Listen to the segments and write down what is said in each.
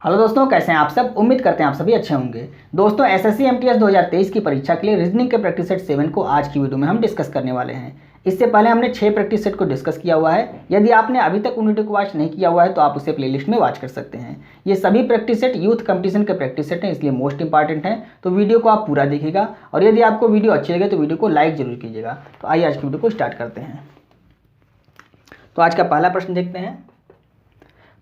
Hello दोस्तों, कैसे हैं आप सब। उम्मीद करते हैं आप सभी अच्छे होंगे। दोस्तों, एसएससी एमटीएस 2023 की परीक्षा के लिए रीजनिंग के प्रैक्टिस सेट 7 को आज की वीडियो में हम डिस्कस करने वाले हैं। इससे पहले हमने 6 प्रैक्टिस सेट को डिस्कस किया हुआ है। यदि आपने अभी तक उन वीडियो को वॉच नहीं किया हुआ है तो आप उसे प्लेलिस्ट में वॉच कर सकते हैं। ये सभी प्रैक्टिस सेट यूथ कंपटीशन के प्रैक्टिस सेट हैं, इसलिए मोस्ट इंपॉर्टेंट है। तो वीडियो को आप पूरा देखिएगा और यदि आपको वीडियो अच्छी लगे तो वीडियो को लाइक जरूर कीजिएगा। तो आइए आज की वीडियो को स्टार्ट करते हैं। तो आज का पहला प्रश्न देखते हैं।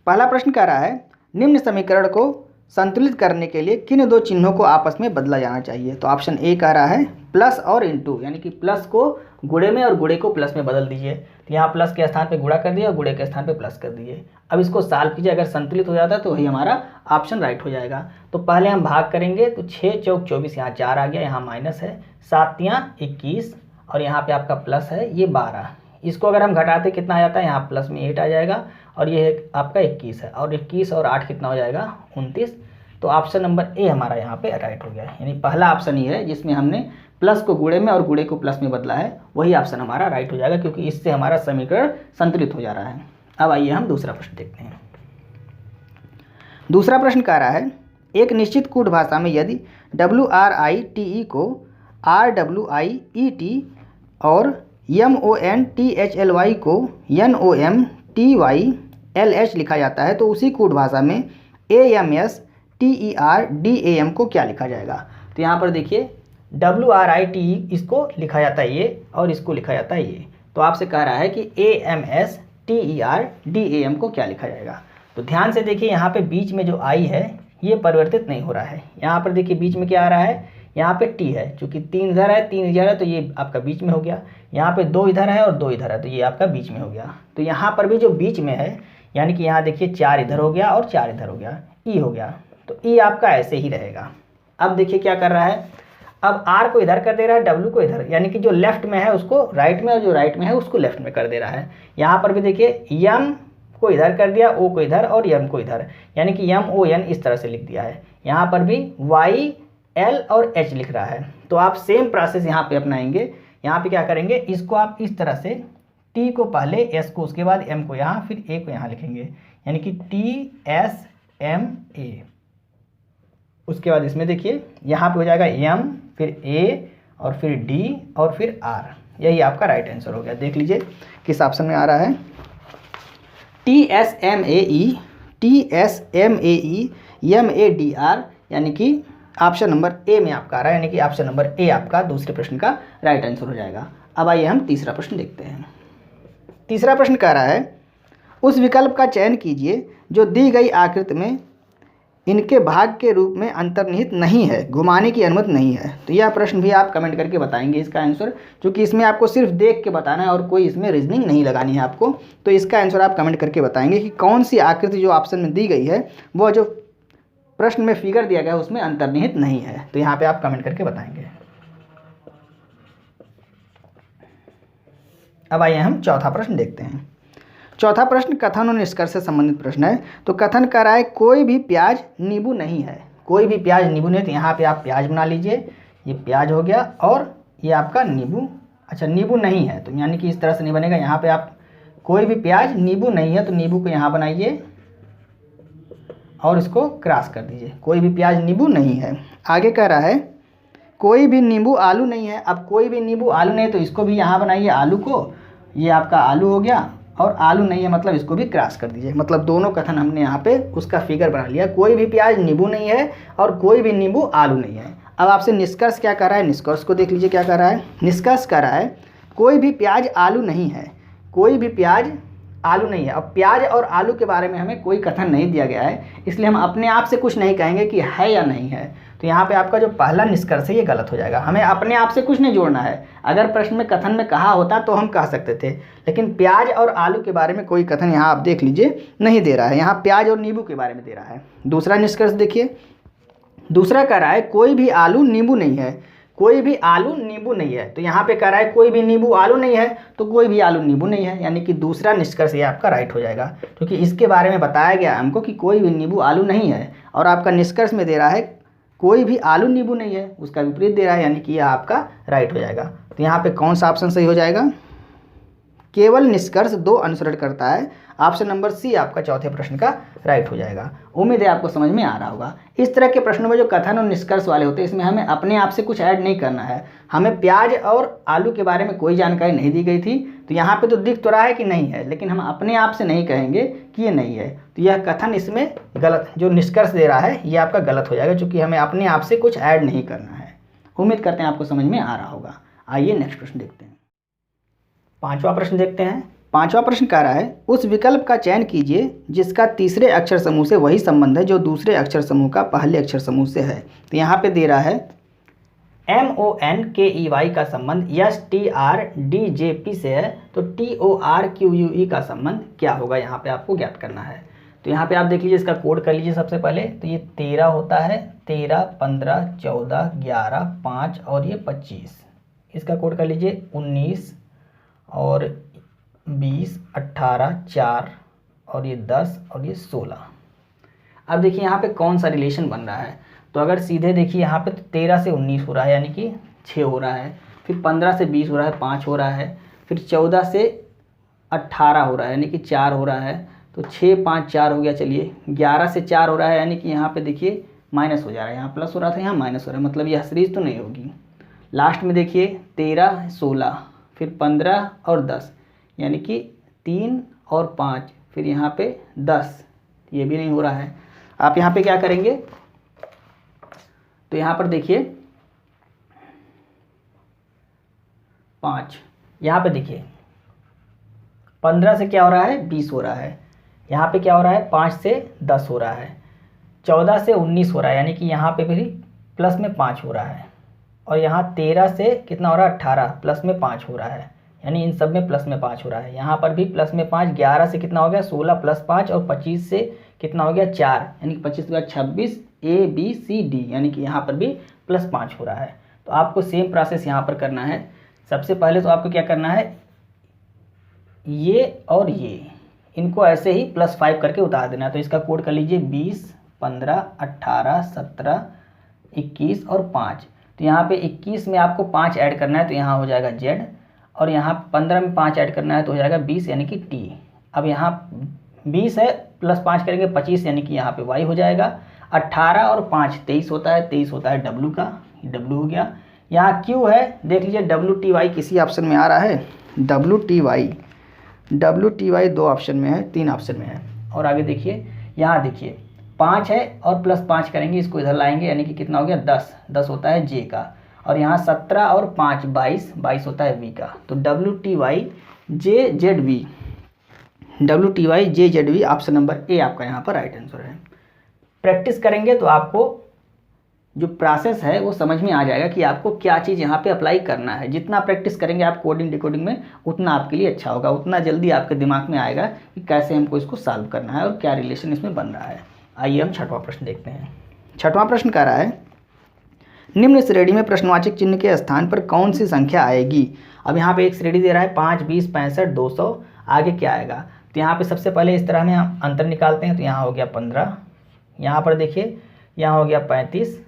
पहला प्रश्न कह रहा है, निम्न समीकरण को संतुलित करने के लिए किन दो चिन्हों को आपस में बदला जाना चाहिए। तो ऑप्शन ए कह रहा है प्लस और इनटू, यानी कि प्लस को गुणे में और गुणे को प्लस में बदल दीजिए। तो यहाँ प्लस के स्थान पे गुणा कर दिया और गुणे के स्थान पे प्लस कर दिए। अब इसको सॉल्व कीजिए, अगर संतुलित हो जाता है तो वही हमारा ऑप्शन राइट हो जाएगा। तो पहले हम भाग करेंगे, तो 6 चौक 24, यहाँ 4 आ गया, यहाँ माइनस है, 7 यहाँ 21 और यहाँ पे आपका प्लस है ये 12। इसको अगर हम घटाते कितना आ जाता है, यहाँ प्लस में 8 आ जाएगा और ये आपका 21 है और 21 और 8 कितना हो जाएगा 29। तो ऑप्शन नंबर ए हमारा यहाँ पे राइट हो गया। यानी पहला ऑप्शन ही है जिसमें हमने प्लस को गुणे में और गुणे को प्लस में बदला है, वही ऑप्शन हमारा राइट हो जाएगा, क्योंकि इससे हमारा समीकरण संतुलित हो जा रहा है। अब आइए हम दूसरा प्रश्न देखते हैं। दूसरा प्रश्न कह रहा है, एक निश्चित कूट भाषा में यदि WRITE को RWIET और MONTHLY को NOMTYLH लिखा जाता है, तो उसी कूट भाषा में AMSTERDAM को क्या लिखा जाएगा। तो यहाँ पर देखिए WRITE इसको लिखा जाता है ये, और इसको लिखा जाता है ये। तो आपसे कह रहा है कि AMSTERDAM को क्या लिखा जाएगा। तो ध्यान से देखिए, यहाँ पे बीच में जो आई है ये परिवर्तित नहीं हो रहा है। यहाँ पर देखिए बीच में क्या आ रहा है, यहाँ पे टी है, चूँकि 3 इधर है 3 इधर है तो ये आपका बीच में हो गया। यहाँ पे 2 इधर है और 2 इधर है तो ये आपका बीच में हो गया। तो यहाँ पर भी जो बीच में है, यानी कि यहाँ देखिए 4 इधर हो गया और 4 इधर हो गया, ई हो गया। तो ई आपका ऐसे ही रहेगा। अब देखिए क्या कर रहा है, अब आर को इधर कर दे रहा है, डब्ल्यू को इधर, यानी कि जो लेफ्ट में है उसको राइट में और जो राइट में है उसको लेफ्ट में कर दे रहा है। यहाँ पर भी देखिए यम को इधर कर दिया, ओ को इधर और यम को इधर, यानी कि MON इस तरह से लिख दिया है। यहाँ पर भी Y L और H लिख रहा है। तो आप सेम प्रोसेस यहाँ पे अपनाएंगे। यहाँ पे क्या करेंगे, इसको आप इस तरह से T को पहले, S को उसके बाद, M को यहाँ, फिर A को यहाँ लिखेंगे, यानी कि TSMA। उसके बाद इसमें देखिए यहाँ पे हो जाएगा M, फिर A और फिर D और फिर R। यही आपका राइट आंसर हो गया। देख लीजिए किस ऑप्शन में आ रहा है, TSMAE MADR, यानी कि ऑप्शन नंबर ए में आपका आ रहा है, यानी कि ऑप्शन नंबर ए आपका दूसरे प्रश्न का राइट आंसर हो जाएगा। अब आइए हम तीसरा प्रश्न देखते हैं। तीसरा प्रश्न कह रहा है, उस विकल्प का चयन कीजिए जो दी गई आकृति में इनके भाग के रूप में अंतर्निहित नहीं है, घुमाने की अनुमति नहीं है। तो यह प्रश्न भी आप कमेंट करके बताएंगे इसका आंसर, क्योंकि इसमें आपको सिर्फ देख के बताना है और कोई इसमें रीजनिंग नहीं लगानी है आपको। तो इसका आंसर आप कमेंट करके बताएंगे कि कौन सी आकृति जो ऑप्शन में दी गई है वो जो प्रश्न में फिगर दिया गया है उसमें अंतर्निहित नहीं है। तो यहाँ पे आप कमेंट करके बताएंगे। अब आइए हम चौथा प्रश्न देखते हैं। चौथा प्रश्न कथन और निष्कर्ष से संबंधित प्रश्न है। तो कथन कर रहा है, कोई भी प्याज नींबू नहीं है। कोई भी प्याज नींबू नहीं है, तो यहाँ पे आप प्याज बना लीजिए, ये प्याज हो गया और ये आपका नींबू। अच्छा, नींबू नहीं है तो यानी कि इस तरह से नहीं बनेगा। यहाँ पे आप कोई भी प्याज नींबू नहीं है, तो नींबू को यहाँ बनाइए और इसको क्रॉस कर दीजिए। कोई भी प्याज नींबू नहीं है। आगे कह रहा है, कोई भी नींबू आलू नहीं है। अब कोई भी नींबू आलू नहीं है तो इसको भी यहाँ बनाइए, आलू को, ये आपका आलू हो गया, और आलू नहीं है मतलब इसको भी क्रॉस कर दीजिए। मतलब दोनों कथन हमने यहाँ पे उसका फिगर बना लिया। कोई भी प्याज नींबू नहीं है और कोई भी नींबू आलू नहीं है। अब आपसे निष्कर्ष क्या कर रहा है, निष्कर्ष को देख लीजिए क्या कर रहा है। निष्कर्ष कर रहा है, कोई भी प्याज आलू नहीं है। कोई भी प्याज आलू नहीं है। अब प्याज और आलू के बारे में हमें कोई कथन नहीं दिया गया है, इसलिए हम अपने आप से कुछ नहीं कहेंगे कि है या नहीं है। तो यहाँ पे आपका जो पहला निष्कर्ष है ये गलत हो जाएगा। हमें अपने आप से कुछ नहीं जोड़ना है। अगर प्रश्न में कथन में कहा होता तो हम कह सकते थे, लेकिन प्याज और आलू के बारे में कोई कथन यहाँ आप देख लीजिए नहीं दे रहा है। यहाँ प्याज और नींबू के बारे में दे रहा है। दूसरा निष्कर्ष देखिए, दूसरा कह रहा है कोई भी आलू नींबू नहीं है। कोई भी आलू नींबू नहीं है, तो यहाँ पे कह रहा है कोई भी नींबू आलू नहीं है, तो कोई भी आलू नींबू नहीं है, यानी कि दूसरा निष्कर्ष ये आपका राइट हो जाएगा, क्योंकि इसके बारे में बताया गया हमको कि कोई भी नींबू आलू नहीं है, और आपका निष्कर्ष में दे रहा है कोई भी आलू नींबू नहीं है, उसका विपरीत दे रहा है, यानी कि यह आपका राइट हो जाएगा। तो यहाँ पे कौन सा ऑप्शन सही हो जाएगा, केवल निष्कर्ष 2 अनुसरण करता है। ऑप्शन नंबर सी आपका चौथे प्रश्न का राइट हो जाएगा। उम्मीद है आपको समझ में आ रहा होगा। इस तरह के प्रश्नों में जो कथन और निष्कर्ष वाले होते हैं, इसमें हमें अपने आप से कुछ ऐड नहीं करना है। हमें प्याज और आलू के बारे में कोई जानकारी नहीं दी गई थी, तो यहाँ पे तो दिख तो रहा है कि नहीं है, लेकिन हम अपने आप से नहीं कहेंगे कि ये नहीं है, तो यह कथन इसमें गलत, जो निष्कर्ष दे रहा है ये आपका गलत हो जाएगा, क्योंकि हमें अपने आप से कुछ ऐड नहीं करना है। उम्मीद करते हैं आपको समझ में आ रहा होगा। आइए नेक्स्ट प्रश्न देखते हैं। 5वां प्रश्न देखते हैं। 5वां प्रश्न कह रहा है, उस विकल्प का चयन कीजिए जिसका तीसरे अक्षर समूह से वही संबंध है जो दूसरे अक्षर समूह का पहले अक्षर समूह से है। तो यहाँ पे दे रहा है MONKEY का संबंध STRDJP से है, तो TORQUE का संबंध क्या होगा, यहाँ पे आपको ज्ञात करना है। तो यहाँ पे आप देख लीजिए, इसका कोड कर लीजिए सबसे पहले। तो ये 13 होता है, 13, 15, 14, 11, 5 और ये 25। इसका कोड कर लीजिए 19 और 20, 18, 4 और ये 10 और ये 16। अब देखिए यहाँ पे कौन सा रिलेशन बन रहा है। तो अगर सीधे देखिए यहाँ पे तो 13 से 19 हो रहा है, यानी कि 6 हो रहा है। फिर 15 से 20 हो रहा है, 5 हो रहा है। फिर 14 से 18 हो रहा है, यानी कि 4 हो रहा है। तो 6, 5, 4 हो गया। चलिए 11 से 4 हो रहा है, यानी कि यहाँ पे देखिए माइनस हो जा रहा है। यहाँ प्लस हो रहा था, यहाँ माइनस हो रहा है, मतलब यह सीरीज तो नहीं होगी। लास्ट में देखिए 13, 16, फिर 15 और 10, यानी कि 3 और 5, फिर यहाँ पे 10, ये भी नहीं हो रहा है। आप यहाँ पे क्या करेंगे, तो यहाँ पर देखिए 5, यहाँ पे देखिए 15 से क्या हो रहा है, 20 हो रहा है। यहाँ पे क्या हो रहा है, 5 से 10 हो रहा है। 14 से 19 हो रहा है, यानी कि यहाँ पे भी प्लस में 5 हो रहा है। और यहाँ 13 से कितना हो रहा है, 18, प्लस में 5 हो रहा है, यानी इन सब में प्लस में 5 हो रहा है। यहाँ पर भी प्लस में 5, 11 से कितना हो गया, 16 प्लस 5, और 25 से कितना हो गया, 4, यानी कि 25 के बाद 26, ABCD, यानी कि यहाँ पर भी प्लस 5 हो रहा है। तो आपको सेम प्रोसेस यहाँ पर करना है। सबसे पहले तो आपको क्या करना है, ये और ये इनको ऐसे ही +5 करके उतार देना है। तो इसका कोड कर लीजिए 20, 15, 18, 17, 21 और 5। तो यहाँ पे 21 में आपको 5 ऐड करना है, तो यहाँ हो जाएगा Z, और यहाँ 15 में 5 ऐड करना है तो हो जाएगा 20, यानी कि T। अब यहाँ 20 है, +5 करेंगे 25, यानी कि यहाँ पे Y हो जाएगा। 18 और 5 23 होता है, 23 होता है W का, W हो गया। यहाँ Q है, देख लीजिए WTY किसी ऑप्शन में आ रहा है, WTY 2 ऑप्शन में है, 3 ऑप्शन में है। और आगे देखिए, यहाँ देखिए 5 है और +5 करेंगे, इसको इधर लाएंगे, यानी कि कितना हो गया, 10 होता है J का। और यहाँ 17 और 5 22 होता है V का। तो WTY JZV ऑप्शन नंबर ए आपका यहाँ पर राइट आंसर है। प्रैक्टिस करेंगे तो आपको जो प्रोसेस है वो समझ में आ जाएगा कि आपको क्या चीज़ यहाँ पे अप्लाई करना है। जितना प्रैक्टिस करेंगे आप कोडिंग डिकोडिंग में, उतना आपके लिए अच्छा होगा, उतना जल्दी आपके दिमाग में आएगा कि कैसे हमको इसको सॉल्व करना है और क्या रिलेशन इसमें बन रहा है। आइए हम 6वां प्रश्न देखते हैं। 6वां प्रश्न कह रहा है, निम्न श्रेणी में प्रश्नवाचक चिन्ह के स्थान पर कौन सी संख्या आएगी। अब यहाँ पे एक श्रेणी दे रहा है 5, 20, 65, 200, आगे क्या आएगा। तो यहाँ पे सबसे पहले इस तरह में हम अंतर निकालते हैं। तो यहाँ हो गया 15, यहाँ पर देखिए यहाँ हो गया 35,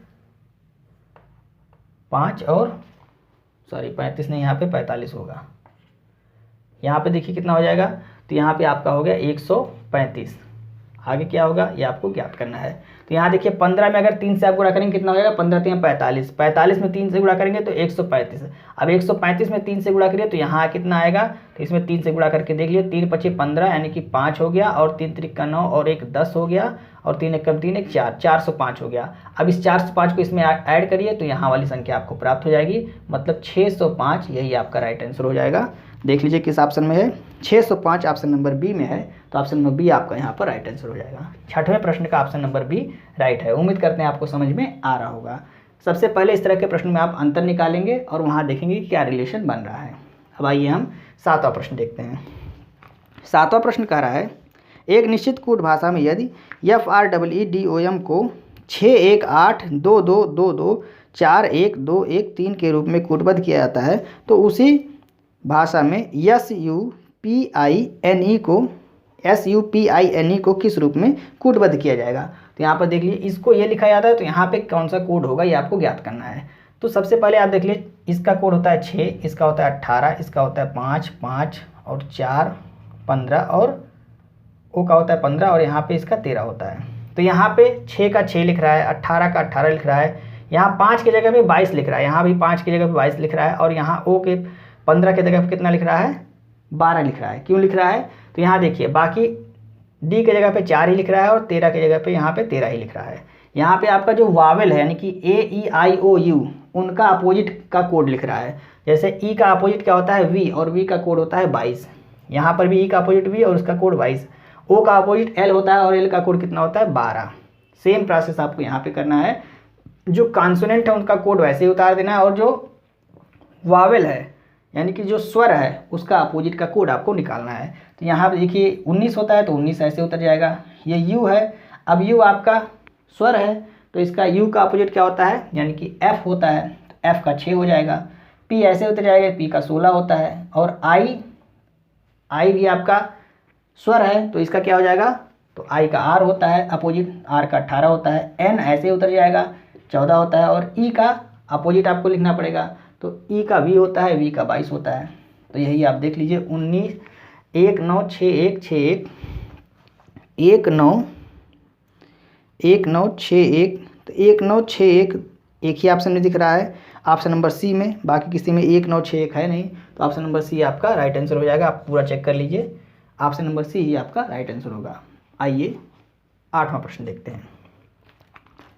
5 और 35 नहीं, यहाँ पे 45 होगा। यहाँ पे देखिए कितना हो जाएगा, तो यहाँ पे आपका हो गया 135। आगे क्या होगा ये आपको ज्ञात करना है। तो यहाँ देखिए 15 में अगर 3 से आप गुणा करेंगे कितना हो जाएगा, 15 3 45, 45 में 3 से गुणा करेंगे तो 135। अब 135 में 3 से गुणा करिए तो यहाँ कितना आएगा, तो इसमें 3 से गुणा करके देख लिए, 3 5 15, यानी कि 5 हो गया, और 3 3 का 9 और 1 10 हो गया, और 3 1 3 1 4, 405 हो गया। अब इस 405 को इसमें ऐड करिए तो यहाँ वाली संख्या आपको प्राप्त हो जाएगी, मतलब 605, यही आपका राइट आंसर हो जाएगा। देख लीजिए किस ऑप्शन में है, 605 ऑप्शन नंबर बी में है, तो ऑप्शन नंबर बी आपका यहाँ पर राइट आंसर हो जाएगा। 6वें प्रश्न का ऑप्शन नंबर बी राइट है। उम्मीद करते हैं आपको समझ में आ रहा होगा। सबसे पहले इस तरह के प्रश्न में आप अंतर निकालेंगे और वहाँ देखेंगे कि क्या रिलेशन बन रहा है। अब आइए हम 7वां प्रश्न देखते हैं। 7वां प्रश्न कह रहा है, एक निश्चित कूट भाषा में यदि FREEDOM को 61822224121 के रूप में कूटबद्ध किया जाता है, तो उसी भाषा में SUPINE को किस रूप में कूटबद्ध किया जाएगा। तो यहाँ पर देख लीजिए, इसको ये लिखा जाता है, तो यहाँ पे कौन सा कोड होगा ये आपको ज्ञात करना है। तो सबसे पहले आप देख लीजिए, इसका कोड होता है 6, इसका होता है 18, इसका होता है 5 5 और 4 15 और ओ का होता है 15 और यहाँ पे इसका 13 होता है। तो यहाँ पे 6 का 6 लिख रहा है, 18 का 18 लिख रहा है, यहाँ 5 की जगह पे 22 लिख रहा है, यहाँ भी 5 की जगह पे 22 लिख रहा है और यहाँ ओ के 15 की जगह पे कितना लिख रहा है 12 लिख रहा है। क्यों लिख रहा है? तो यहाँ देखिए बाकी डी की जगह पे 4 ही लिख रहा है और 13 की जगह पे यहाँ पे 13 ही लिख रहा है। यहाँ पे आपका जो वावेल है यानी कि ए ई आई ओ यू उनका अपोजिट का कोड लिख रहा है। जैसे ई का अपोजिट क्या होता है वी और वी का कोड होता है 22, यहाँ पर भी ई का अपोजिट वी और उसका कोड 22। ओ का अपोजिट एल होता है और एल का कोड कितना होता है 12। सेम प्रोसेस आपको यहाँ पे करना है। जो कॉन्सोनेंट है उनका कोड वैसे ही उतार देना है और जो वावेल है यानी कि जो स्वर है उसका अपोजिट का कोड आपको निकालना है। तो यहाँ पे देखिए 19 होता है तो 19 ऐसे उतर जाएगा। ये यू है, अब यू आपका स्वर है तो इसका यू का अपोजिट क्या होता है यानी कि एफ होता है, तो एफ का 6 हो जाएगा। पी ऐसे उतर जाएगा, पी का 16 होता है और आई भी आपका स्वर है तो इसका क्या हो जाएगा, तो आई का आर होता है अपोजिट, आर का 18 होता है। एन ऐसे उतर जाएगा 14 होता है और ई का अपोजिट आपको लिखना पड़ेगा, तो ई का वी होता है, वी का 22 होता है। तो यही आप देख लीजिए 19 196161 1961 तो 1961 एक ही ऑप्शन में दिख रहा है ऑप्शन नंबर सी में, बाकी किसी में 1961 है नहीं। तो ऑप्शन नंबर सी आपका राइट आंसर हो जाएगा। आप पूरा चेक कर लीजिए, ऑप्शन नंबर सी ही आपका राइट आंसर होगा। आइए 8वां प्रश्न देखते हैं।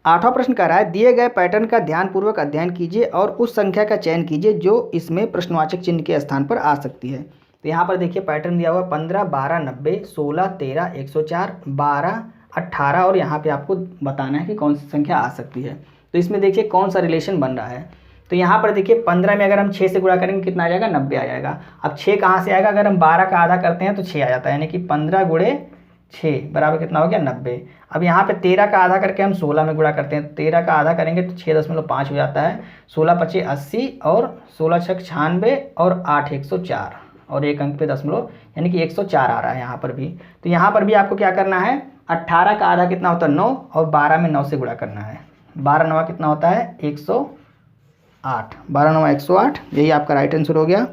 8वां प्रश्न कह रहा है दिए गए पैटर्न का ध्यानपूर्वक अध्ययन कीजिए और उस संख्या का चयन कीजिए जो इसमें प्रश्नवाचक चिन्ह के स्थान पर आ सकती है। तो यहाँ पर देखिए पैटर्न दिया हुआ 15 12 90 16 13 104 12 18 और यहाँ पे आपको बताना है कि कौन सी संख्या आ सकती है। तो इसमें देखिए कौन सा रिलेशन बन रहा है। तो यहाँ पर देखिए 15 में अगर हम 6 से गुणा करेंगे कितना आ जाएगा 90 आ जाएगा। अब 6 कहाँ से आएगा, अगर हम 12 का आधा करते हैं तो 6 आ जाता है यानी कि 15 गुणे 6 बराबर कितना हो गया 90। अब यहाँ पे 13 का आधा करके हम 16 में गुणा करते हैं, 13 का आधा करेंगे तो 6.5 हो जाता है, 16 पचे 80 और 16 छक 96 और 8 104 और एक अंक पे दशमलव यानी कि 104 आ रहा है यहाँ पर भी। तो यहाँ पर भी आपको क्या करना है 18 का आधा कितना होता है 9 और 12 में 9 से गुणा करना है, 12 9 कितना होता है 108, 12 9 108, यही आपका राइट आंसर हो गया।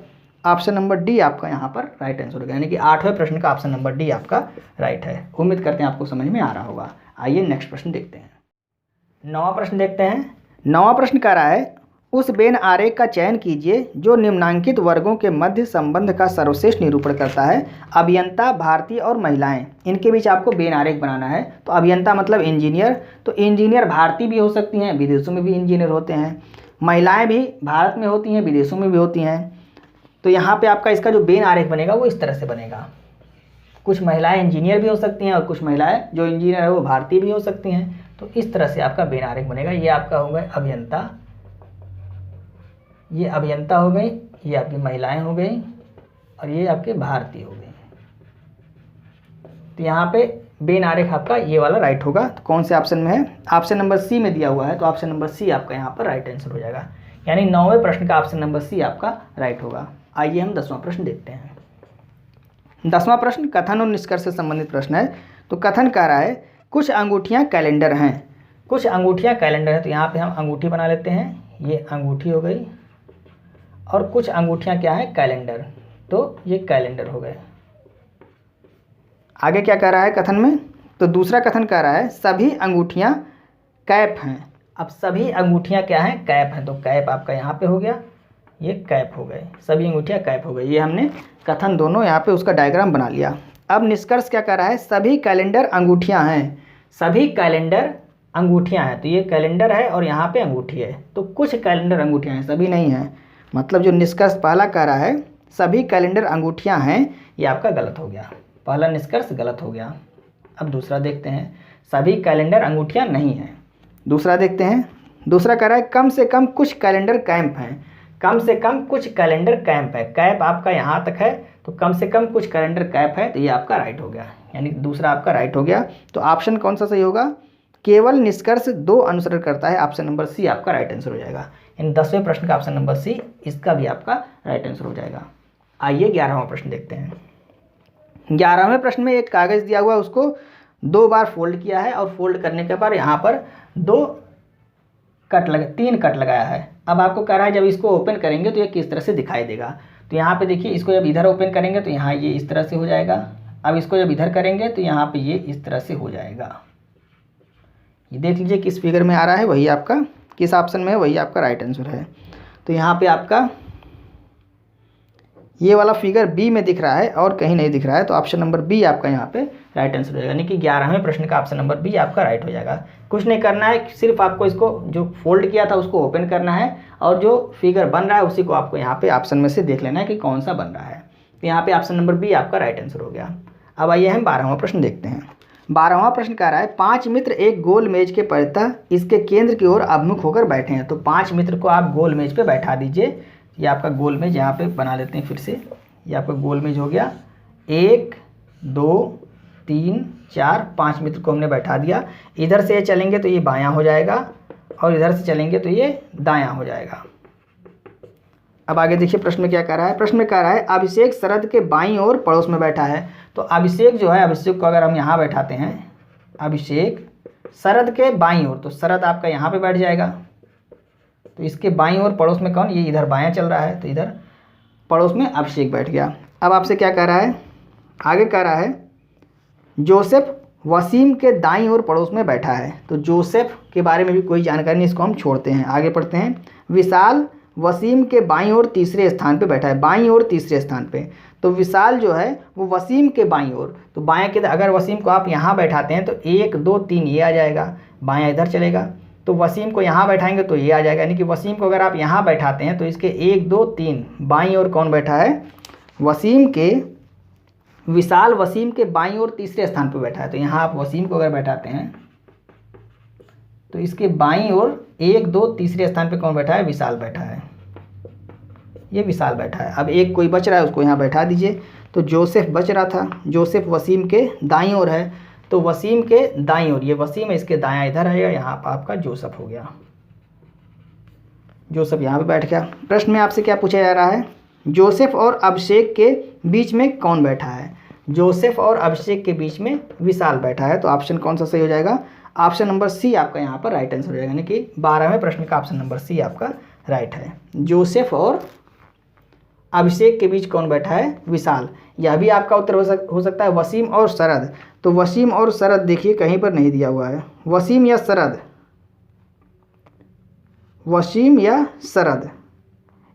ऑप्शन नंबर डी आपका यहाँ पर राइट आंसर हो गया यानी कि 8वें प्रश्न का ऑप्शन नंबर डी आपका राइट है। उम्मीद करते हैं आपको समझ में आ रहा होगा। आइए नेक्स्ट प्रश्न देखते हैं। 9वां प्रश्न देखते हैं। 9वां प्रश्न कह रहा है उस वेन आरेख का चयन कीजिए जो निम्नांकित वर्गों के मध्य संबंध का सर्वश्रेष्ठ निरूपण करता है। अभियंता, भारतीय और महिलाएं, इनके बीच आपको वेन आरेख बनाना है। तो अभियंता मतलब इंजीनियर, तो इंजीनियर भारतीय भी हो सकती हैं, विदेशों में भी इंजीनियर होते हैं। महिलाएं भी भारत में होती हैं, विदेशों में भी होती हैं। तो यहाँ पे आपका इसका जो वेन आरेख बनेगा वो इस तरह से बनेगा। कुछ महिलाएं इंजीनियर भी हो सकती हैं और कुछ महिलाएं जो इंजीनियर है वो भारतीय भी हो सकती हैं। तो इस तरह से आपका वेन आरेख बनेगा। ये आपका हो गया अभियंता, ये अभियंता हो गई, ये आपकी महिलाएं हो गई और ये आपके भारतीय हो गई। तो यहाँ पे वेन आरेख आपका ये वाला राइट होगा। तो कौन से ऑप्शन में है, ऑप्शन नंबर सी में दिया हुआ है, तो ऑप्शन नंबर सी आपका यहाँ पर राइट आंसर हो जाएगा। यानी 9वें प्रश्न का ऑप्शन नंबर सी आपका राइट होगा। आइए हम 10वां प्रश्न देखते हैं। 10वां प्रश्न कथन और निष्कर्ष से संबंधित प्रश्न है। तो कथन कह रहा है कुछ अंगूठियाँ कैलेंडर हैं, कुछ अंगूठियाँ कैलेंडर हैं। तो यहाँ पे हम अंगूठी बना लेते हैं, ये अंगूठी हो गई और कुछ अंगूठियाँ क्या है कैलेंडर, तो ये कैलेंडर हो गए। आगे क्या कह रहा है कथन में, तो दूसरा कथन कह रहा है सभी अंगूठियाँ कैप हैं। अब सभी अंगूठियाँ क्या हैं कैप हैं, तो कैप आपका यहाँ पे हो गया, ये कैप हो गए, सभी अंगूठियाँ कैप हो गई। ये हमने कथन दोनों यहाँ पे उसका डायग्राम बना लिया। अब निष्कर्ष क्या कर रहा है सभी कैलेंडर अंगूठियाँ हैं, सभी कैलेंडर अंगूठियाँ हैं। तो ये कैलेंडर है और यहाँ पे अंगूठी है, तो कुछ कैलेंडर अंगूठियाँ हैं, सभी नहीं हैं। मतलब जो निष्कर्ष पहला कह रहा है सभी कैलेंडर अंगूठियाँ हैं, ये आपका गलत हो गया, पहला निष्कर्ष गलत हो गया। अब दूसरा देखते हैं सभी कैलेंडर अंगूठियाँ नहीं हैं। दूसरा देखते हैं, दूसरा कह रहा है कम से कम कुछ कैलेंडर कैंप हैं, कम से कम कुछ कैलेंडर कैंप है। कैप आपका यहाँ तक है तो कम से कम कुछ कैलेंडर कैप है, तो ये आपका राइट हो गया, यानी दूसरा आपका राइट हो गया। तो ऑप्शन कौन सा सही होगा, केवल निष्कर्ष 2 अनुसरण करता है, ऑप्शन नंबर सी आपका राइट आंसर हो जाएगा। इन 10वें प्रश्न का ऑप्शन नंबर सी इसका भी आपका राइट आंसर हो जाएगा। आइए 11वां प्रश्न देखते हैं। 11वें प्रश्न में एक कागज़ दिया हुआ, उसको 2 बार फोल्ड किया है और फोल्ड करने के बाद यहाँ पर 3 कट लगाया है। अब आपको कह रहा है जब इसको ओपन करेंगे तो ये किस तरह से दिखाई देगा। तो यहाँ पे देखिए इसको जब इधर ओपन करेंगे तो यहाँ ये इस तरह से हो जाएगा। अब इसको जब इधर करेंगे तो यहाँ पे ये इस तरह से हो जाएगा। ये देख लीजिए किस फिगर में आ रहा है, वही आपका किस ऑप्शन में है वही आपका राइट आंसर है। तो यहाँ पे आपका ये वाला फिगर बी में दिख रहा है और कहीं नहीं दिख रहा है, तो ऑप्शन नंबर बी आपका यहाँ पे राइट आंसर हो जाएगा, यानी कि 11वें प्रश्न का ऑप्शन नंबर बी आपका राइट हो जाएगा। कुछ नहीं करना है, सिर्फ आपको इसको जो फोल्ड किया था उसको ओपन करना है और जो फिगर बन रहा है उसी को आपको यहाँ पे ऑप्शन में से देख लेना है कि कौन सा बन रहा है। तो यहाँ पे ऑप्शन नंबर बी आपका राइट आंसर हो गया। अब आइए हम 12वां प्रश्न देखते हैं। 12वां प्रश्न कह रहा है 5 मित्र एक गोल मेज के परितः इसके केंद्र की ओर अभिमुख होकर बैठे हैं। तो 5 मित्र को आप गोल मेज पे बैठा दीजिए। ये आपका गोल मेज यहाँ पे बना लेते हैं फिर से। ये आपका गोल मेज हो गया। 1 2 3 4 5 मित्र को हमने बैठा दिया। इधर से ये चलेंगे तो ये बायां हो जाएगा और इधर से चलेंगे तो ये दायां हो जाएगा। अब आगे देखिए प्रश्न में क्या कह रहा है। प्रश्न में कह रहा है अभिषेक शरद के बाईं ओर पड़ोस में बैठा है। तो अभिषेक जो है, अभिषेक को अगर हम यहाँ बैठाते हैं, अभिषेक शरद के बाईं ओर, तो शरद आपका यहाँ पे बैठ जाएगा। तो इसके बाईं ओर पड़ोस में कौन, ये इधर बायां चल रहा है तो इधर पड़ोस में अभिषेक बैठ गया। अब आपसे क्या कह रहा है, आगे कह रहा है जोसेफ वसीम के दाईं ओर पड़ोस में बैठा है। तो जोसेफ के बारे में भी कोई जानकारी नहीं, इसको हम छोड़ते हैं, आगे पढ़ते हैं। विशाल वसीम के बाईं ओर तीसरे स्थान पे बैठा है, बाईं ओर तीसरे स्थान पे। तो विशाल जो है वो वसीम के बाईं ओर, तो बाएं के अगर वसीम को आप यहाँ बैठाते हैं तो 1 2 3 ये आ जाएगा, बायां इधर चलेगा। तो वसीम को यहाँ बैठाएंगे तो ये आ जाएगा, यानी कि वसीम को अगर आप यहाँ बैठाते हैं तो इसके 1 2 3 बाईं ओर कौन बैठा है, वसीम के, विशाल वसीम के बाईं ओर तीसरे स्थान पर बैठा है। तो यहाँ आप वसीम को अगर बैठाते हैं तो इसके बाईं ओर 1 2 तीसरे स्थान पे कौन बैठा है, विशाल बैठा है, ये विशाल बैठा है। अब एक कोई बच रहा है उसको यहाँ बैठा दीजिए। तो जोसेफ बच रहा था, जोसेफ वसीम के दाईं ओर है, तो वसीम के दाईं ओर, ये वसीम है, इसके दायां इधर है, यहाँ पर आपका जोसेफ हो गया, जोसेफ यहाँ पे बैठ गया। प्रश्न में आपसे क्या पूछा जा रहा है, जोसेफ और अभिषेक के बीच में कौन बैठा है। जोसेफ और अभिषेक के बीच में विशाल बैठा है। तो ऑप्शन कौन सा सही हो जाएगा, ऑप्शन नंबर सी आपका यहाँ पर राइट आंसर हो जाएगा, यानी कि 12वें प्रश्न का ऑप्शन नंबर सी आपका राइट है। जोसेफ और अभिषेक के बीच कौन बैठा है, विशाल। यह भी आपका उत्तर हो सकता है वसीम और शरद। तो वसीम और शरद देखिए कहीं पर नहीं दिया हुआ है, वसीम या शरद, वसीम या शरद,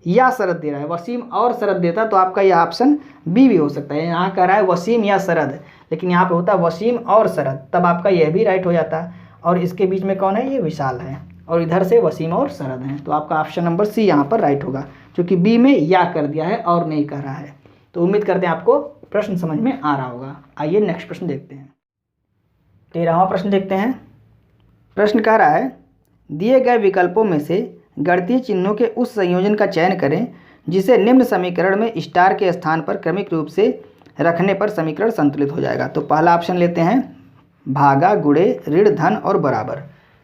या शरद दे रहा है, वसीम और शरद देता तो आपका यह ऑप्शन बी भी हो सकता है। यहाँ कह रहा है वसीम या शरद, लेकिन यहाँ पे होता है वसीम और शरद, तब आपका यह भी राइट हो जाता। और इसके बीच में कौन है, ये विशाल है, और इधर से वसीम और शरद हैं। तो आपका ऑप्शन नंबर सी यहाँ पर राइट होगा, क्योंकि बी में या कर दिया है और नहीं कर रहा है। तो उम्मीद करते हैं आपको प्रश्न समझ में आ रहा होगा। आइए नेक्स्ट प्रश्न देखते हैं। 13वां प्रश्न देखते हैं। प्रश्न कह रहा है दिए गए विकल्पों में से गणितीय चिन्हों के उस संयोजन का चयन करें जिसे निम्न समीकरण में स्टार के स्थान पर क्रमिक रूप से रखने पर समीकरण संतुलित हो जाएगा। तो पहला ऑप्शन लेते हैं भागा गुणे ऋण धन और बराबर,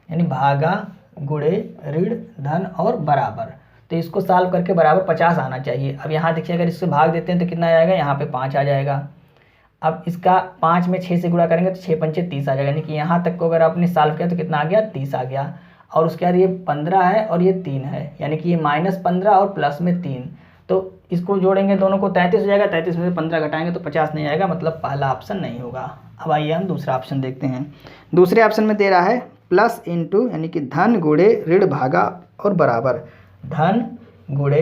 यानी भागा गुणे ऋण धन और बराबर। तो इसको सॉल्व करके बराबर 50 आना चाहिए। अब यहाँ देखिए अगर इससे भाग देते हैं तो कितना आ जाएगा, यहाँ पे 5 आ जाएगा। अब इसका 5 में 6 से गुणा करेंगे तो 6 पंचे 30 आ जाएगा, यानी कि यहाँ तक को अगर आपने सॉल्व किया तो कितना आ गया, 30 आ गया। और उसके बाद ये 15 है और ये 3 है, यानी कि ये -15 और प्लस में 3, तो इसको जोड़ेंगे दोनों को 33 हो जाएगा। 33 में से 15 घटाएंगे तो 50 नहीं आएगा, मतलब पहला ऑप्शन नहीं होगा। अब आइए हम दूसरा ऑप्शन देखते हैं। दूसरे ऑप्शन में दे रहा है प्लस इंटू, यानी कि धन गुणे ऋण भागा और बराबर, धन गुणे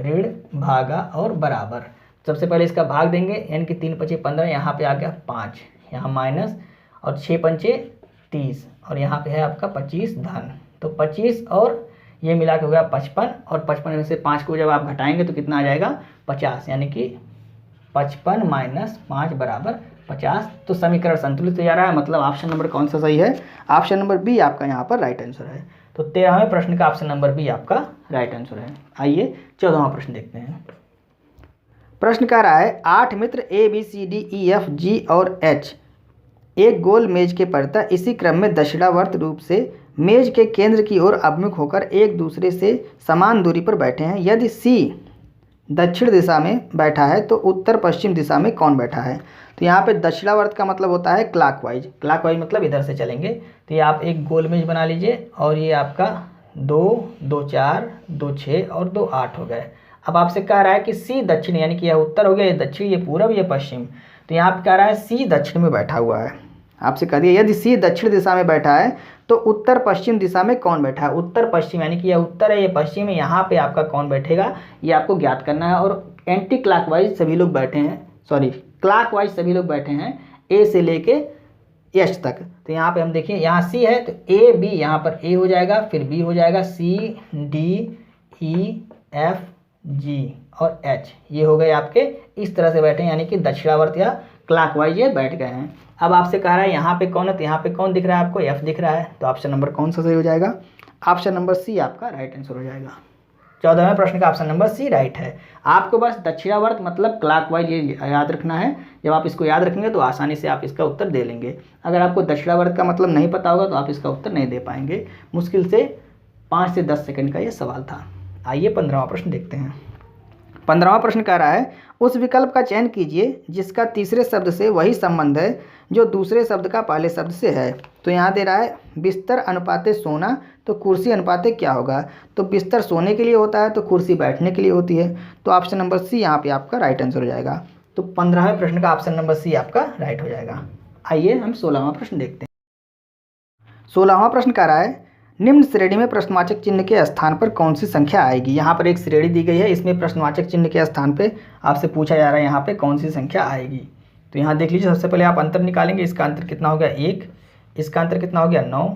ऋण भागा और बराबर। सबसे पहले इसका भाग देंगे, यानी कि 3 पंचे 15, यहाँ पे आ गया 5, यहाँ माइनस और 6 पंचे 30 और यहाँ पे है आपका 25 धन। तो 25 और ये मिला के हो गया 55, और 55 में से 5 को जब आप घटाएंगे तो कितना आ जाएगा, 50, यानी कि 55 माइनस 5 बराबर 50। तो समीकरण संतुलित हो जा रहा है, मतलब ऑप्शन नंबर कौन सा सही है, ऑप्शन नंबर बी आपका यहाँ पर राइट आंसर है। तो 13वें प्रश्न का ऑप्शन नंबर बी आपका राइट आंसर है। आइए 14वां प्रश्न देखते हैं। प्रश्न कह रहा है 8 मित्र A B C D E F G और एच एक गोल मेज के परितः इसी क्रम में दक्षिणावर्त रूप से मेज के केंद्र की ओर अभिमुख होकर एक दूसरे से समान दूरी पर बैठे हैं। यदि सी दक्षिण दिशा में बैठा है तो उत्तर पश्चिम दिशा में कौन बैठा है। तो यहाँ पे दक्षिणावर्त का मतलब होता है क्लॉकवाइज, क्लॉकवाइज मतलब इधर से चलेंगे। तो ये आप एक गोल मेज बना लीजिए और ये आपका 2 2 4 2 6 और 2 8 हो गए। अब आपसे कह रहा है कि सी दक्षिण, यानी कि यह उत्तर हो गया, ये दक्षिण, ये पूरब, ये पश्चिम। तो यहाँ पे कह रहा है सी दक्षिण में बैठा हुआ है। आपसे कह दिया यदि सी दक्षिण दिशा में बैठा है तो उत्तर पश्चिम दिशा में कौन बैठा है। उत्तर पश्चिम यानी कि यह उत्तर है, ये पश्चिम है, यहाँ पे आपका कौन बैठेगा ये आपको ज्ञात करना है। और एंटी क्लॉकवाइज सभी लोग बैठे हैं, सॉरी क्लॉकवाइज सभी लोग बैठे हैं ए से लेके एच तक। तो यहाँ पे हम देखिए यहाँ सी है तो ए बी, यहाँ पर ए हो जाएगा, फिर बी हो जाएगा, सी डी ई एफ जी और एच, ये हो गए आपके इस तरह से बैठे हैं, यानी कि दक्षिणावर्त या क्लॉकवाइज ये बैठ गए हैं। अब आपसे कह रहा है यहाँ पे कौन है, तो यहाँ पे कौन दिख रहा है आपको, एफ दिख रहा है। तो ऑप्शन नंबर कौन सा सही हो जाएगा, ऑप्शन नंबर सी आपका राइट आंसर हो जाएगा। 14वें प्रश्न का ऑप्शन नंबर सी राइट है। आपको बस दक्षिणावर्त मतलब क्लॉकवाइज ये याद रखना है। जब आप इसको याद रखेंगे तो आसानी से आप इसका उत्तर दे लेंगे। अगर आपको दक्षिणावर्त का मतलब नहीं पता होगा तो आप इसका उत्तर नहीं दे पाएंगे। मुश्किल से 5 से 10 सेकंड का ये सवाल था। आइए 15वां प्रश्न देखते हैं। 15वां प्रश्न कह रहा है उस विकल्प का चयन कीजिए जिसका तीसरे शब्द से वही संबंध है जो दूसरे शब्द का पहले शब्द से है। तो यहाँ दे रहा है बिस्तर अनुपाते सोना, तो कुर्सी अनुपाते क्या होगा। तो बिस्तर सोने के लिए होता है तो कुर्सी बैठने के लिए होती है। तो ऑप्शन नंबर सी यहाँ पे आपका राइट आंसर हो जाएगा। तो 15वें प्रश्न का ऑप्शन नंबर सी आपका राइट हो जाएगा। आइए हम 16वां प्रश्न देखते हैं। 16वां प्रश्न कह रहा है निम्न श्रेणी में प्रश्नवाचक चिन्ह के स्थान पर कौन सी संख्या आएगी। यहाँ पर एक श्रेणी दी गई है, इसमें प्रश्नवाचक चिन्ह के स्थान पे आपसे पूछा जा रहा है यहाँ पे कौन सी संख्या आएगी। तो यहाँ देख लीजिए, सबसे पहले आप अंतर निकालेंगे। इसका अंतर कितना हो गया 1, इसका अंतर कितना हो गया 9,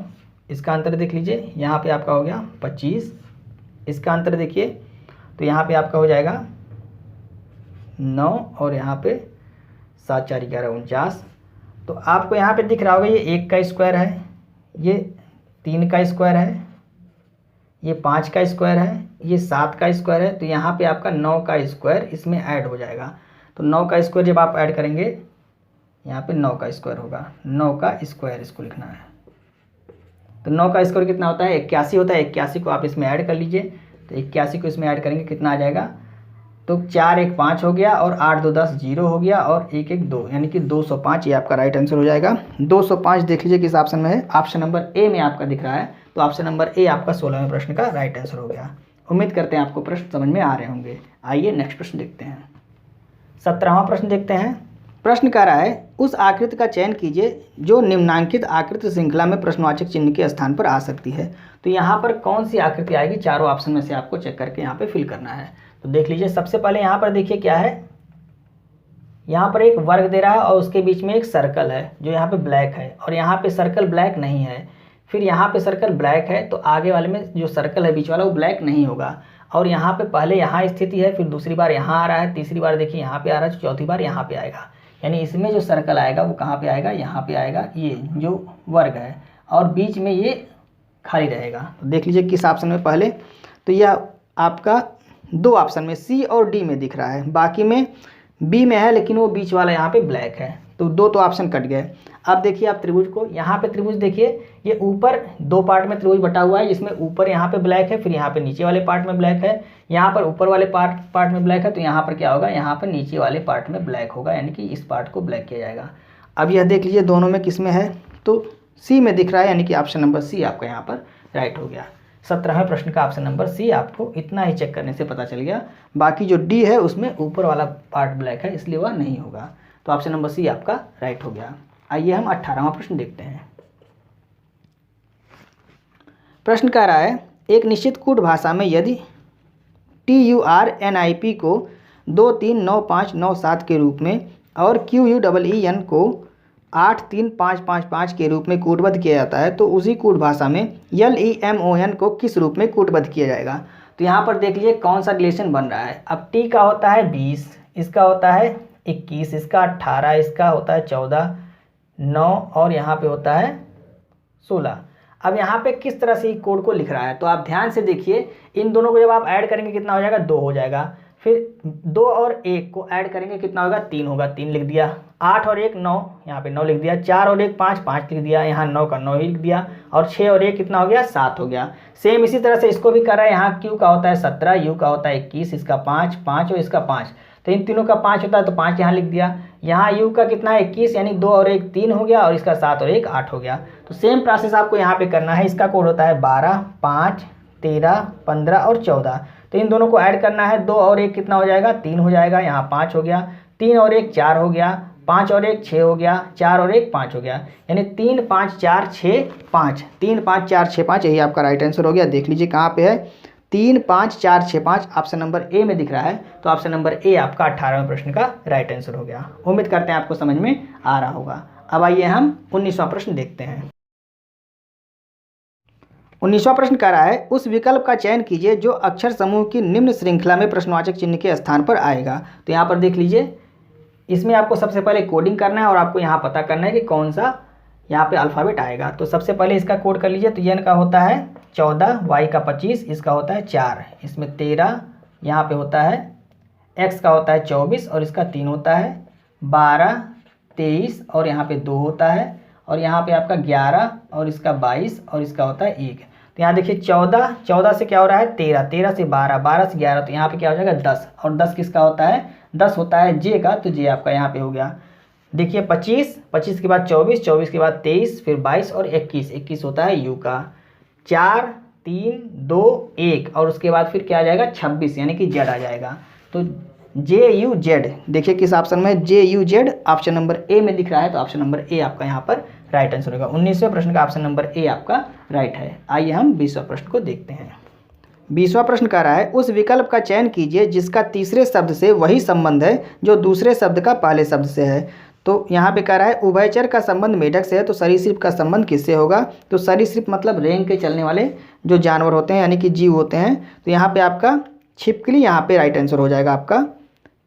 इसका अंतर देख लीजिए यहाँ पे आपका हो गया 25, इसका अंतर देखिए तो यहाँ पे आपका हो जाएगा 9 और यहाँ पे 7 4 11 49। तो आपको यहाँ पे दिख रहा होगा ये 1 का स्क्वायर है, ये 3 का स्क्वायर है, ये 5 का स्क्वायर है, ये 7 का स्क्वायर है। तो यहाँ पे आपका 9 का स्क्वायर इसमें ऐड हो जाएगा। तो 9 का स्क्वायर जब आप ऐड करेंगे यहाँ पे 9 का स्क्वायर होगा, 9 का स्क्वायर इसको लिखना है। तो 9 का स्क्वायर कितना होता है 81 होता है। 81 को आप इसमें ऐड कर लीजिए। तो 81 को इसमें ऐड करेंगे कितना आ जाएगा, तो 4 1 5 हो गया और 8 2 10 0 हो गया और 1 1 2, यानी कि 205 ये आपका राइट आंसर हो जाएगा। 205 देख लीजिए किस ऑप्शन में है, ऑप्शन नंबर ए में आपका दिख रहा है। तो ऑप्शन नंबर ए आपका 16वें प्रश्न का राइट आंसर हो गया। उम्मीद करते हैं आपको प्रश्न समझ में आ रहे होंगे। आइए नेक्स्ट प्रश्न देखते हैं। 17वां प्रश्न देखते हैं। प्रश्न कह रहा है उस आकृति का चयन कीजिए जो निम्नांकित आकृति श्रृंखला में प्रश्नवाचक चिन्ह के स्थान पर आ सकती है। तो यहाँ पर कौन सी आकृति आएगी, चारों ऑप्शन में से आपको चेक करके यहाँ पे फिल करना है। तो देख लीजिए, सबसे पहले यहाँ पर देखिए क्या है, यहाँ पर एक वर्ग दे रहा है और उसके बीच में एक सर्कल है जो यहाँ पे ब्लैक है, और यहाँ पे सर्कल ब्लैक नहीं है। फिर यहाँ पे सर्कल ब्लैक है तो आगे वाले में जो सर्कल है बीच वाला वो ब्लैक नहीं होगा। और यहाँ पे पहले यहाँ स्थिति है, फिर दूसरी बार यहाँ आ रहा है, तीसरी बार देखिए यहाँ पे आ रहा है, चौथी बार यहाँ पे आएगा। यानी इसमें जो सर्कल आएगा वो कहाँ पे आएगा, यहाँ पे आएगा, ये जो वर्ग है, और बीच में ये खाली रहेगा। तो देख लीजिए किस ऑप्शन में पहले, तो यह आपका 2 ऑप्शन में सी और डी में दिख रहा है, बाकी में बी में है लेकिन वो बीच वाला यहाँ पे ब्लैक है। तो 2 तो ऑप्शन कट गए। अब देखिए आप त्रिभुज को, यहाँ पे त्रिभुज देखिए ये ऊपर 2 पार्ट में त्रिभुज बटा हुआ है, जिसमें ऊपर यहाँ पे ब्लैक है, फिर यहाँ पे नीचे वाले पार्ट में ब्लैक है। यहाँ पर ऊपर वाले पार्ट में ब्लैक है, तो यहाँ पर क्या होगा, यहाँ पर नीचे वाले पार्ट में ब्लैक होगा, यानी कि इस पार्ट को ब्लैक किया जाएगा। अब यह देख लीजिए दोनों में किस में है, तो सी में दिख रहा है, यानी कि ऑप्शन नंबर सी आपका यहाँ पर राइट हो गया। 17वें प्रश्न का ऑप्शन नंबर सी आपको इतना ही चेक करने से पता चल गया। बाकी जो डी है उसमें ऊपर वाला पार्ट ब्लैक है, इसलिए वह नहीं होगा। तो ऑप्शन नंबर सी आपका राइट हो गया। आइए हम 18वां प्रश्न देखते हैं। प्रश्न कह रहा है एक निश्चित कूट भाषा में यदि TURNIP को 2 3 9 5 9 7 के रूप में और QUEEN को 8 3 5 5 5 के रूप में कूटबद्ध किया जाता है, तो उसी कूट भाषा में LEMON को किस रूप में कूटबद्ध किया जाएगा। तो यहाँ पर देख लीजिए कौन सा रिलेशन बन रहा है। अब T का होता है 20, इसका होता है 21, इसका 18, इसका होता है 14, 9 और यहाँ पे होता है 16। अब यहाँ पे किस तरह से कोड को लिख रहा है, तो आप ध्यान से देखिए, इन दोनों को जब आप ऐड करेंगे कितना हो जाएगा, 2 हो जाएगा। फिर 2 और 1 को ऐड करेंगे कितना होगा, 3 होगा, 3 लिख दिया। 8 और 1 9, यहाँ पे 9 लिख दिया। 4 और 1 5, 5 लिख दिया, यहाँ 9 का 9 ही लिख दिया। और 6 और 1 कितना हो गया, 7 हो गया। सेम इसी तरह से इसको भी कर रहा है। यहाँ Q का होता है 17, U का होता है 21, इसका 5 5 और इसका 5, तो इन तीनों का 5 होता है, तो 5 यहाँ लिख दिया। यहाँ U का कितना है 21, यानी 2 और 1 3 हो गया, और इसका 7 और 1 8 हो गया। तो सेम प्रोसेस आपको यहाँ पे करना है। इसका कोड होता है 12 5 13 15 और 14। तो इन दोनों को ऐड करना है, 2 और 1 कितना हो जाएगा, 3 हो जाएगा, यहाँ 5 हो गया, 3 और 1 4 हो गया, 5 और 1 6 हो गया, 4 और 1 5 हो गया, यानी 3 5 4 6 5, 3 5 4 6 5, यही आपका राइट आंसर हो गया। देख लीजिए कहाँ पे है, 3 5 4 6 5 ऑप्शन नंबर ए में दिख रहा है, तो ऑप्शन नंबर ए आपका 18वें प्रश्न का राइट आंसर हो गया। उम्मीद करते हैं आपको समझ में आ रहा होगा। अब आइए हम 19वां प्रश्न देखते हैं। 19वां प्रश्न कह रहा है उस विकल्प का चयन कीजिए जो अक्षर समूह की निम्न श्रृंखला में प्रश्नवाचक चिन्ह के स्थान पर आएगा। तो यहाँ पर देख लीजिए, इसमें आपको सबसे पहले कोडिंग करना है और आपको यहाँ पता करना है कि कौन सा यहाँ पे अल्फ़ाबेट आएगा। तो सबसे पहले इसका कोड कर लीजिए। तो एन का होता है 14, वाई का 25, इसका होता है 4, इसमें 13, यहाँ पे होता है एक्स का होता है 24 और इसका 3 होता है, 12 23 और यहाँ पे 2 होता है, और यहाँ पे आपका 11 और इसका 22 और इसका होता है 1। तो यहाँ देखिए 14 से क्या हो रहा है 13, 13 से 12, 12 से 11, तो यहाँ पे क्या हो जाएगा 10, और 10 किसका होता है, 10 होता है जे का, तो जे आपका यहाँ पे हो गया। देखिए 25 के बाद 24 के बाद 23, फिर 22 और 21 होता है यू का, 4 3 2 1 और उसके बाद फिर क्या आ जाएगा 26, यानी कि जेड आ जाएगा। तो जे यू जेड, देखिए किस ऑप्शन में, J U Z option number A में दिख रहा है, तो ऑप्शन नंबर ए आपका यहाँ पर राइट आंसर होगा। 19वें प्रश्न का ऑप्शन नंबर ए आपका राइट है। आइए हम 20वां प्रश्न को देखते हैं। 20वां प्रश्न कह रहा है उस विकल्प का चयन कीजिए जिसका तीसरे शब्द से वही संबंध है जो दूसरे शब्द का पहले शब्द से है। तो यहाँ पे कह रहा है उभयचर का संबंध मेढक से है, तो सरीसृप का संबंध किससे होगा। तो सरीसृप मतलब रेंग के चलने वाले जो जानवर होते हैं, यानी कि जीव होते हैं। तो यहाँ पे आपका छिपकली यहाँ पे राइट आंसर हो जाएगा आपका,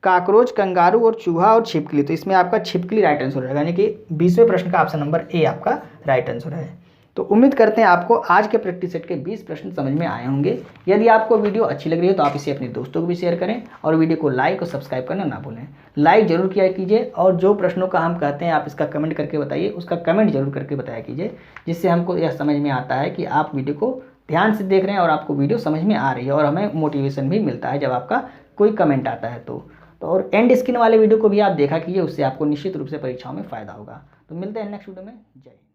काकरोच, कंगारू और चूहा और छिपकली, तो इसमें आपका छिपकली राइट आंसर हो जाएगा, यानी कि 20वें प्रश्न का ऑप्शन नंबर ए आपका राइट आंसर है। तो उम्मीद करते हैं आपको आज के प्रैक्टिस सेट के 20 प्रश्न समझ में आए होंगे। यदि आपको वीडियो अच्छी लग रही है तो आप इसे अपने दोस्तों को भी शेयर करें और वीडियो को लाइक और सब्सक्राइब करना ना भूलें। लाइक जरूर किया कीजिए और जो प्रश्नों का हम कहते हैं आप इसका कमेंट करके बताइए, उसका कमेंट जरूर करके बताया कीजिए, जिससे हमको यह समझ में आता है कि आप वीडियो को ध्यान से देख रहे हैं और आपको वीडियो समझ में आ रही है, और हमें मोटिवेशन भी मिलता है जब आपका कोई कमेंट आता है। तो और एंड स्क्रीन वाले वीडियो को भी आप देखा कीजिए, उससे आपको निश्चित रूप से परीक्षाओं में फ़ायदा होगा। तो मिलते हैं नेक्स्ट वीडियो में। जय हिंद।